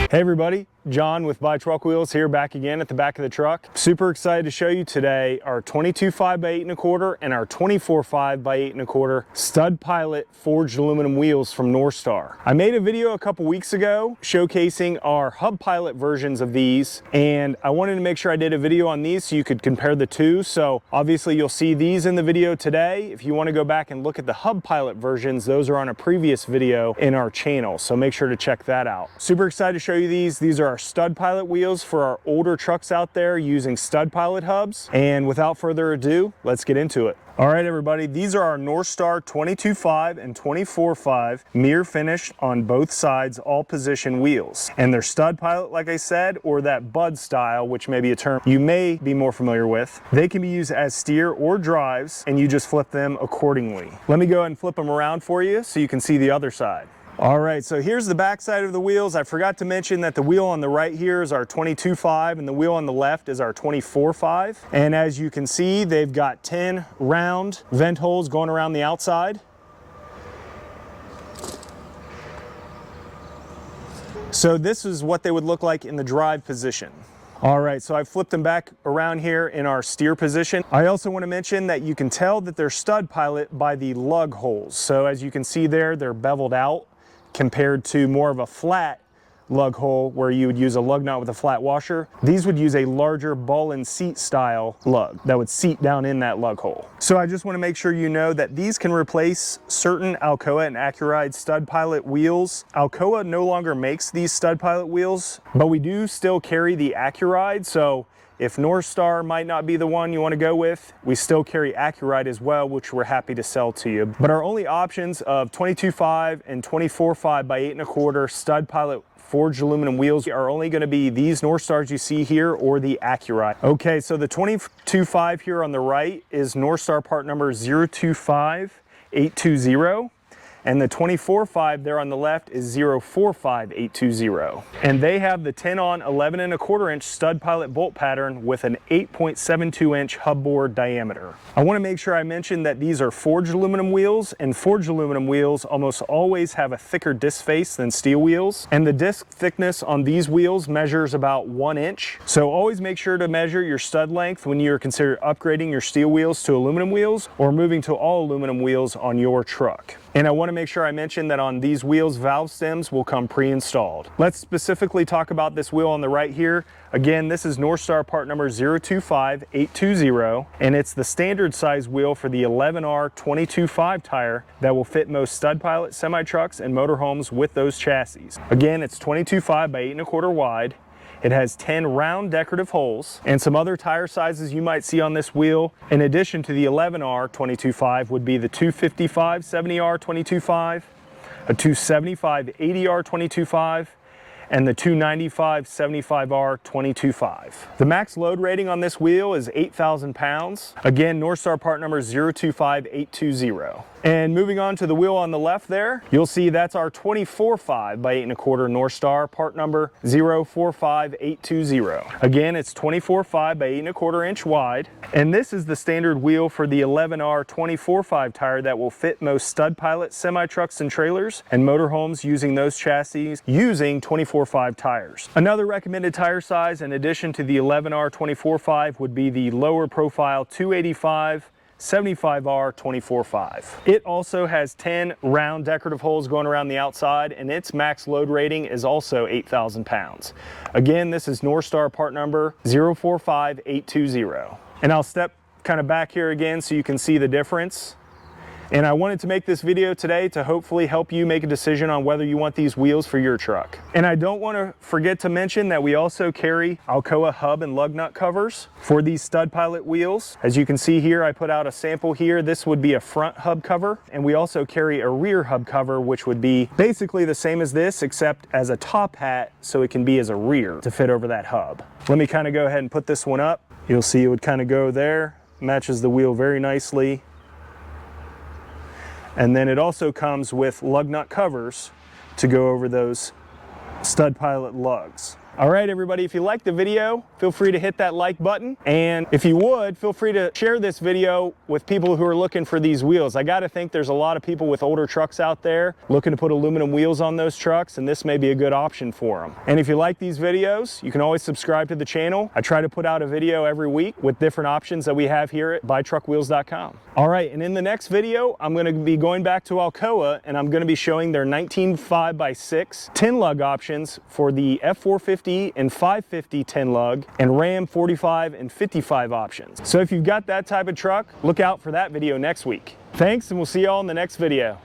Hey everybody, John with Buy Truck Wheels here, back again at the back of the truck. Super excited to show you today our 22.5 by 8.25 and our 24.5 by 8.25 Stud Pilot forged aluminum wheels from NORTHSTAR. I made a video a couple weeks ago showcasing our Hub Pilot versions of these, and I wanted to make sure I did a video on these so you could compare the two. So obviously you'll see these in the video today. If you want to go back and look at the Hub Pilot versions, those are on a previous video in our channel, so make sure to check that out. Super excited to show you these. These are our Stud Pilot wheels for our older trucks out there using Stud Pilot hubs. And without further ado, let's get into it. All right, everybody, these are our NORTHSTAR 22.5 and 24.5 mirror finished on both sides, all position wheels. And they're Stud Pilot, like I said, or that BUDD style, which may be a term you may be more familiar with. They can be used as steer or drives, and you just flip them accordingly. Let me go ahead and flip them around for you so you can see the other side. All right, so here's the back side of the wheels. I forgot to mention that the wheel on the right here is our 22.5 and the wheel on the left is our 24.5. And as you can see, they've got 10 round vent holes going around the outside. So this is what they would look like in the drive position. All right, so I flipped them back around here in our steer position. I also want to mention that you can tell that they're Stud Pilot by the lug holes. So as you can see there, they're beveled out compared to more of a flat lug hole where you would use a lug nut with a flat washer. These would use a larger ball and seat style lug that would seat down in that lug hole. So I just want to make sure you know that these can replace certain Alcoa and Accuride Stud Pilot wheels. Alcoa no longer makes these Stud Pilot wheels, but we do still carry the Accuride. So if NORTHSTAR might not be the one you want to go with, we still carry Accuride as well, which we're happy to sell to you. But our only options of 22.5 and 24.5 by 8.25 Stud Pilot forged aluminum wheels are only going to be these NORTHSTARs you see here or the Accuride. Okay, so the 22.5 here on the right is NORTHSTAR part number 025820. And the 24.5 there on the left is 045820. And they have the 10 on 11.25 inch Stud Pilot bolt pattern with an 8.72 inch hub bore diameter. I want to make sure I mention that these are forged aluminum wheels, and forged aluminum wheels almost always have a thicker disc face than steel wheels. And the disc thickness on these wheels measures about 1 inch. So always make sure to measure your stud length when you're considering upgrading your steel wheels to aluminum wheels or moving to all aluminum wheels on your truck. And I want to make sure I mention that on these wheels, valve stems will come pre-installed. Let's specifically talk about this wheel on the right here. Again, this is NORTHSTAR part number 025820, and it's the standard size wheel for the 11R 22.5 tire that will fit most Stud Pilot semi-trucks and motorhomes with those chassis. Again, it's 22.5 by 8.25 wide. It has 10 round decorative holes, and some other tire sizes you might see on this wheel in addition to the 11R 22.5 would be the 255 70R 22.5, a 275 80R 22.5, and the 295 75R 22.5. The max load rating on this wheel is 8,000 pounds. Again, NORTHSTAR part number 025820. And moving on to the wheel on the left there, you'll see that's our 24.5 by 8.25 NORTHSTAR part number 045820. Again, it's 24.5 by 8.25 inch wide. And this is the standard wheel for the 11R 24.5 tire that will fit most Stud Pilot semi-trucks and trailers and motorhomes using those chassis using 24.5 tires. Another recommended tire size in addition to the 11R 24.5 would be the lower profile 285 75R 24.5. It also has 10 round decorative holes going around the outside, and its max load rating is also 8,000 pounds. Again, this is NORTHSTAR part number 045820. And I'll step kind of back here again so you can see the difference. And I wanted to make this video today to hopefully help you make a decision on whether you want these wheels for your truck. And I don't want to forget to mention that we also carry Alcoa hub and lug nut covers for these Stud Pilot wheels. As you can see here, I put out a sample here. This would be a front hub cover, and we also carry a rear hub cover, which would be basically the same as this, except as a top hat, so it can be as a rear to fit over that hub. Let me kind of go ahead and put this one up. You'll see it would kind of go there, matches the wheel very nicely. And then it also comes with lug nut covers to go over those Stud Pilot lugs. All right, everybody, if you liked the video, feel free to hit that like button. And if you would, feel free to share this video with people who are looking for these wheels. I got to think there's a lot of people with older trucks out there looking to put aluminum wheels on those trucks, and this may be a good option for them. And if you like these videos, you can always subscribe to the channel. I try to put out a video every week with different options that we have here at BuyTruckWheels.com. All right, and in the next video, I'm going to be going back to Alcoa, and I'm going to be showing their 19 5x6 10 lug options for the F450 and 550 10 lug and Ram 45 and 55 options. So if you've got that type of truck, look out for that video next week. Thanks, and we'll see y'all in the next video.